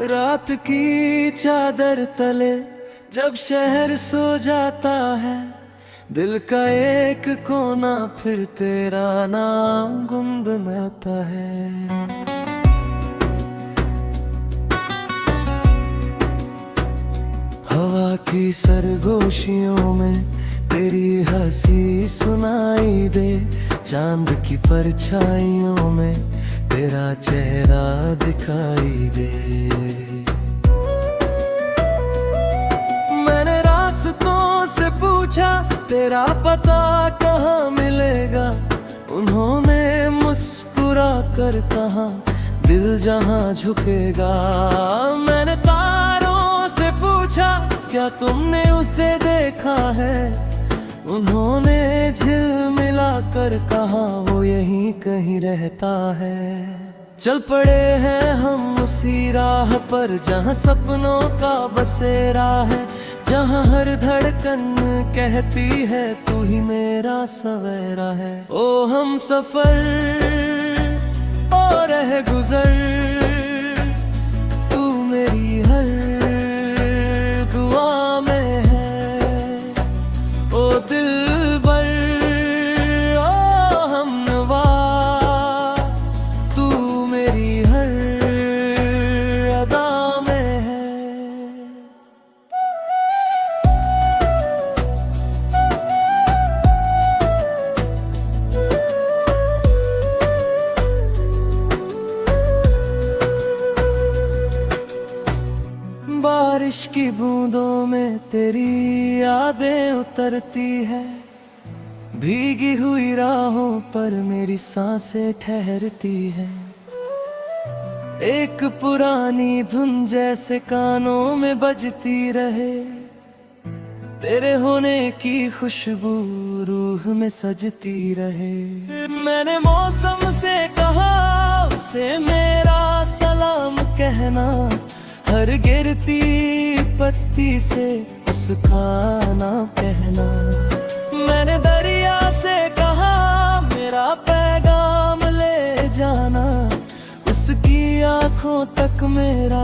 रात की चादर तले जब शहर सो जाता है, दिल का एक कोना फिर तेरा नाम गुनगुनाता है। हवा की सरगोशियों में तेरी हंसी सुनाई दे, चांद की परछाइयों में तेरा चेहरा दिखाई दे। मैंने रास्तों से पूछा तेरा पता कहाँ मिलेगा, उन्होंने मुस्कुरा कर कहा दिल जहाँ झुकेगा। मैंने तारों से पूछा क्या तुमने उसे देखा है, उन्होंने झिलमिला कर कहा वो यहीं कहीं रहता है। चल पड़े हैं हम उसी राह पर जहाँ सपनों का बसेरा है, जहाँ हर धड़कन कहती है तू ही मेरा सवेरा है। ओ हम सफर ओ रह गुजर, तू मेरी हर दुआ में है। ओ दिलबर ओ हमनवा, तू मेरी हर अदा में है। बारिश की बूंदों में तेरी यादें उतरती है, भीगी हुई राहों पर मेरी सांसें ठहरती है। एक पुरानी धुन जैसे कानों में बजती रहे, तेरे होने की खुशबू रूह में सजती रहे। मैंने मौसम से कहा उसे मेरा सलाम कहना, हर गिरती पत्ती से उसका नाम कहना। मैंने दरिया से कहा मेरा पैगाम ले जाना, उसकी आंखों तक मेरा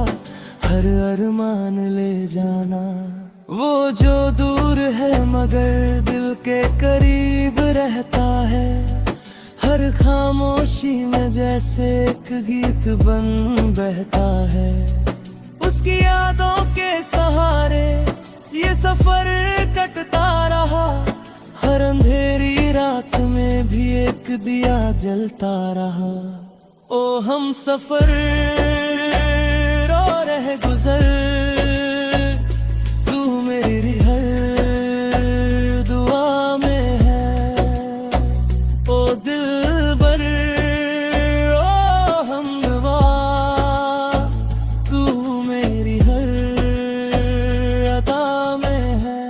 हर अरमान ले जाना। वो जो दूर है मगर दिल के करीब रहता है, हर खामोशी में जैसे एक गीत बन बहता है। उसकी यादों के सहारे ये सफर कटता रहा, हर अंधेरी रात में भी एक दिया जलता रहा। ओ हम सफर ओ रह गुजर, तू मेरी हर दुआ में है। ओ दिलबर ओ हमनवा, तू मेरी हर अदा में है।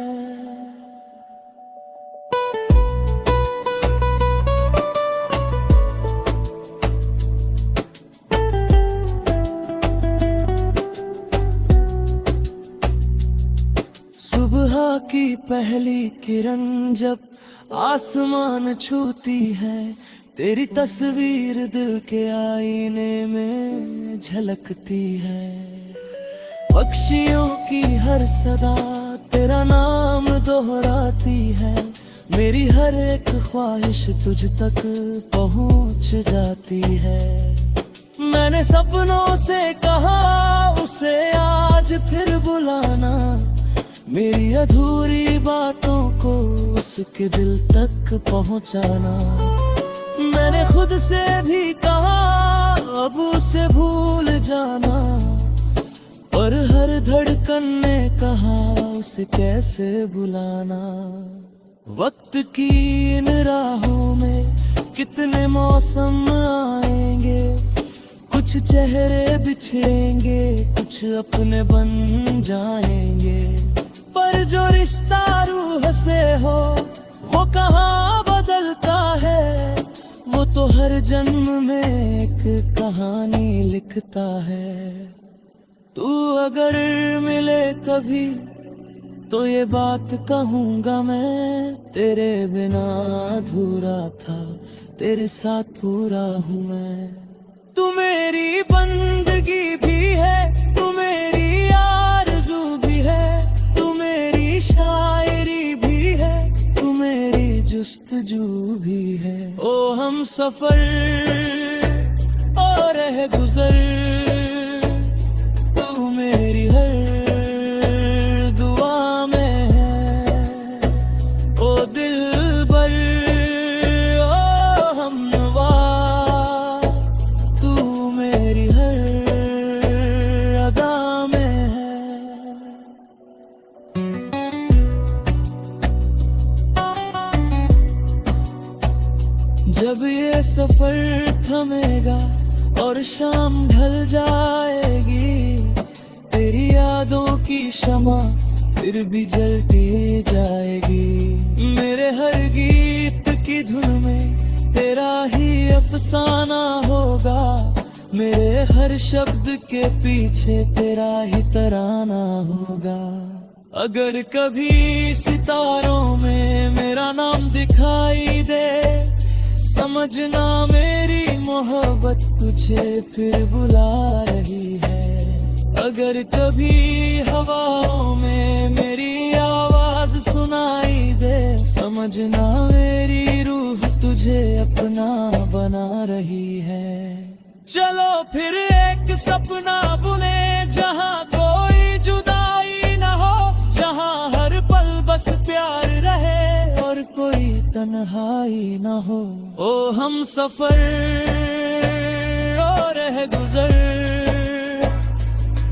सुबह की पहली किरण जब आसमान छूती है, तेरी तस्वीर दिल के आईने में झलकती है। पक्षियों की हर सदा तेरा नाम दोहराती है, मेरी हर एक ख्वाहिश तुझ तक पहुंच जाती है। मैंने सपनों से कहा उसे आज फिर बुलाना, मेरी अधूरी बातों को उसके दिल तक पहुंचाना। मैंने खुद से भी कहा अब उसे भूल जाना, पर हर धड़कन ने कहा उसे कैसे बुलाना। वक्त की इन राहों में कितने मौसम आएंगे, कुछ चेहरे बिछड़ेंगे, कुछ अपने बन जाएंगे। पर जो रिश्ता रूह से हो वो कहाँ बदलता है, वो तो हर जन्म में एक कहानी लिखता है। तू अगर मिले कभी तो ये बात कहूँगा मैं, तेरे बिना अधूरा था तेरे साथ पूरा हूँ मैं। तू मेरी बंदगी भी है, तू मेरी सफर और रह गुजर, तू मेरी हर दुआ में है। ओ दिलबर ओ हमनवा, तू मेरी हर अदा में है। जब ये सफर थमेगा और शाम ढल जाएगी, तेरी यादों की शमा फिर भी जलती जाएगी। मेरे हर गीत की धुन में तेरा ही अफसाना होगा, मेरे हर शब्द के पीछे तेरा ही तराना होगा। अगर कभी सितारों में मेरा नाम दिखाई दे, समझना मेरी मोहब्बत तुझे फिर बुला रही है। अगर कभी हवाओं में मेरी आवाज सुनाई दे, समझना मेरी रूह तुझे अपना बना रही है। चलो फिर एक सपना बुने, जहाँ कोई जुदाई न हो, जहाँ हर पल बस प्यार रहे और कोई तन्हाई न हो। ओ हम सफर और रह गुजर,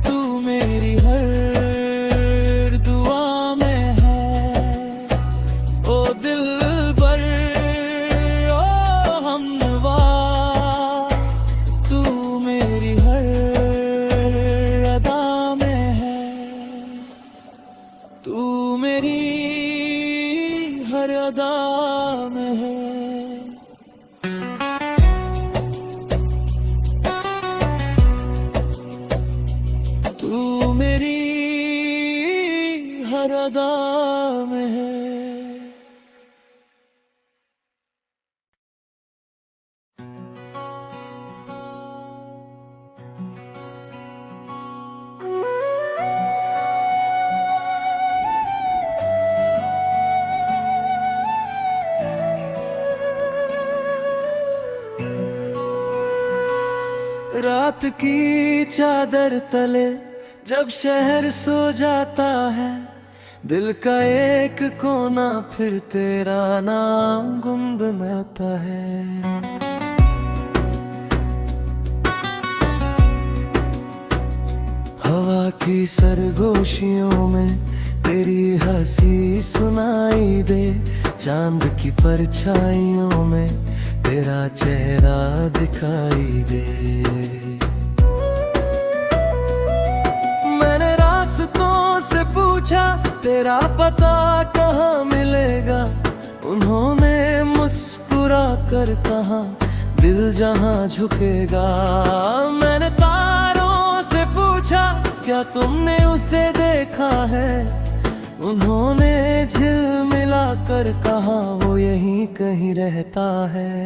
तू मेरी हर दुआ में है। ओ दिलबर ओ हमनवा, तू मेरी हर अदा में है। तू मेरी हर अदा में है। तू मेरी हर अदा में है। रात की चादर तले जब शहर सो जाता है, दिल का एक कोना फिर तेरा नाम गुनगुनाता है। हवा की सरगोशियों में तेरी हंसी सुनाई दे, चांद की परछाइयों में तेरा चेहरा दिखाई दे। मैंने रास्तों से पूछा तेरा पता कहाँ मिलेगा, उन्होंने मुस्कुरा कर कहा दिल जहाँ झुकेगा। मैंने तारों से पूछा क्या तुमने उसे देखा है, उन्होंने झिलमिला कर कहा वो यहीं कहीं रहता है।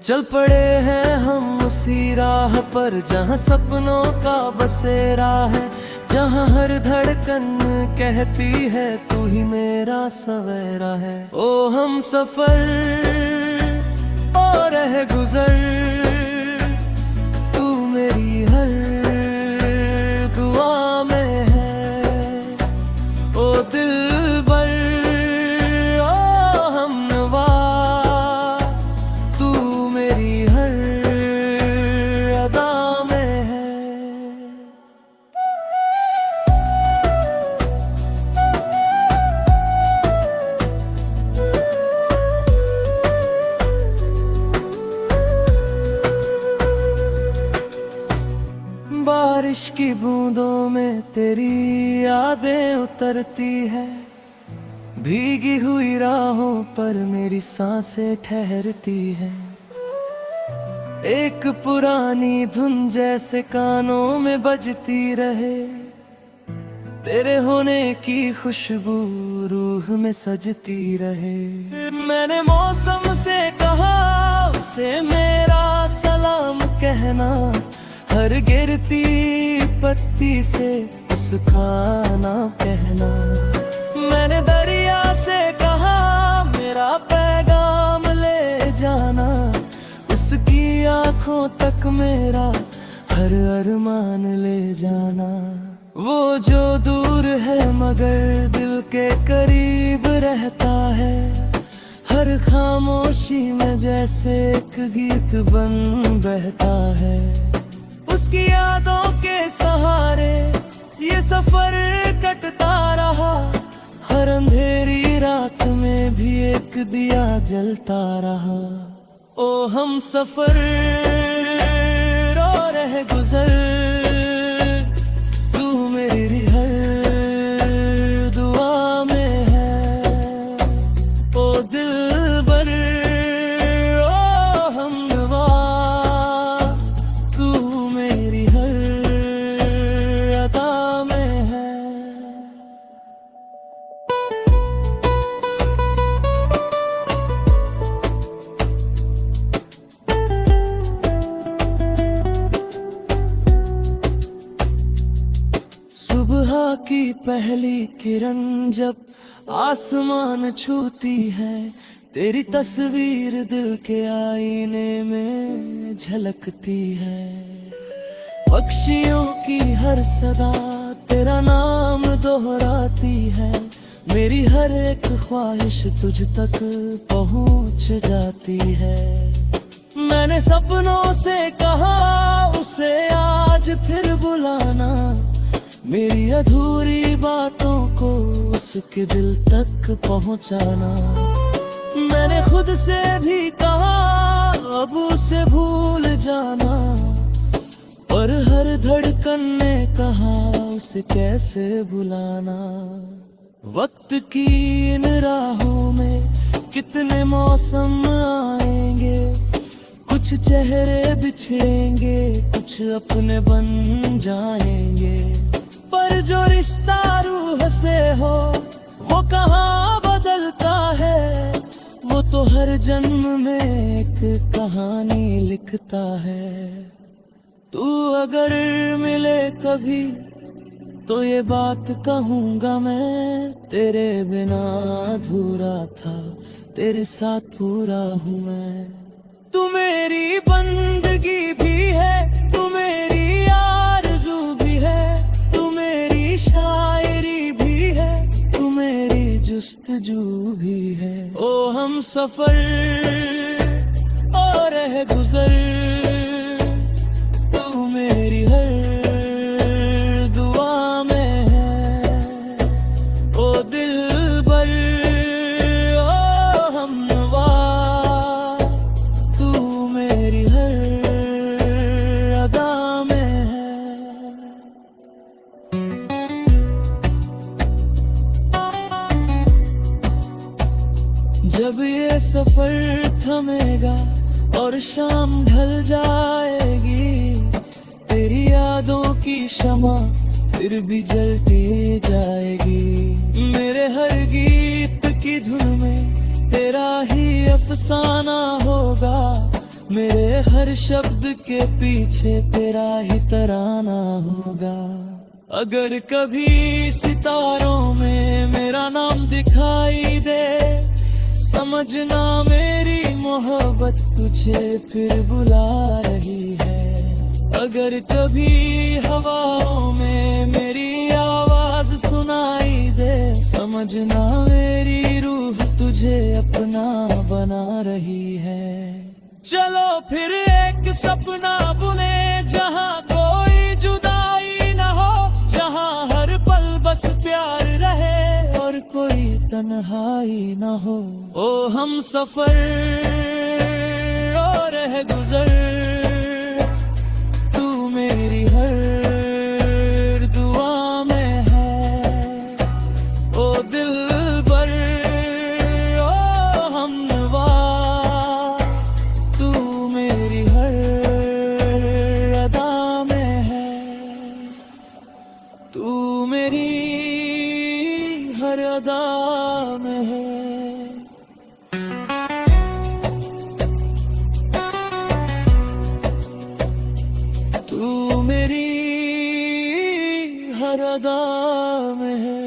चल पड़े हैं हम उसी राह पर जहाँ सपनों का बसेरा है, जहाँ हर धड़कन कहती है तू ही मेरा सवेरा है। ओ हम सफर और रह गुजर, तू मेरी हर दुआ में है। ओ दिलबर ओ हमनवा, तू मेरी हर अदा में है। बारिश की बूंदों में तेरी यादें उतरती है, भीगी हुई राहों पर मेरी सांसें ठहरती है। एक पुरानी धुन जैसे कानों में बजती रहे, तेरे होने की खुशबू रूह में सजती रहे। मैंने मौसम से कहा उसे मेरा सलाम कहना, हर गिरती पत्ती से उसका नाम कहना। मैंने दरिया से कहा मेरा पैगाम ले जाना, आंखों तक मेरा हर अरमान ले जाना। वो जो दूर है मगर दिल के करीब रहता है, हर खामोशी में जैसे एक गीत बन बहता है। उसकी यादों के सहारे ये सफर कटता रहा, हर अंधेरी रात में भी एक दिया जलता रहा। ओ हम सफर रो रहे गुजर, तू मेरी हर दुआ में है। ओ दिलबर ओ हमदवा, तू मेरी हर अता में है। सुबह की पहली किरण जब आसमान छूती है, तेरी तस्वीर दिल के आईने में झलकती है। पक्षियों की हर सदा तेरा नाम दोहराती है, मेरी हर एक ख्वाहिश तुझ तक पहुंच जाती है। मैंने सपनों से कहा उसे आज फिर बुलाना, मेरी अधूरी बातों को उसके दिल तक पहुंचाना। मैंने खुद से भी कहा अब उसे भूल जाना, पर हर धड़कन ने कहा उसे कैसे भुलाना। वक्त की इन राहों में कितने मौसम आएंगे, कुछ चेहरे बिछड़ेंगे, कुछ अपने बन जाएंगे। पर जो रिश्ता रूह से हो वो कहाँ बदलता है, वो तो हर जन्म में एक कहानी लिखता है। तू अगर मिले कभी तो ये बात कहूँगा मैं, तेरे बिना अधूरा था, तेरे साथ पूरा हूँ मैं। तू मेरी बंदगी भी है, तू मेरी आरज़ू भी है, तू मेरी शायरी भी है, तू मेरी जुस्तजू भी है। ओ हम सफर और रह गुजर, तू मेरी हर दुआ में है। ओ दिलबर ओ हमनवा, तू मेरी हर अदा में है। जब ये सफर थमेगा और शाम ढल जाएगी, तेरी यादों की शमा फिर भी जलती जाएगी। मेरे हर गीत की धुन में तेरा ही अफसाना होगा, मेरे हर शब्द के पीछे तेरा ही तराना होगा। अगर कभी सितारों में मेरा नाम दिखाई दे, समझना मेरी मोहब्बत तुझे फिर बुला रही है। अगर कभी हवाओं में मेरी आवाज सुनाई दे, समझना मेरी रूह तुझे अपना बना रही है। चलो फिर एक सपना बुने, जहाँ कोई जुदाई न हो, जहाँ हर पल बस प्यार रहे और कोई तन्हाई न हो। ओ हम सफर और रह गुजर, तू मेरी हर दुआ में है। ओ दिलबर ओ हमनवा, तू मेरी हर अदा में है। तू मेरी हर अदा में है। तू मेरी हर अदा में है।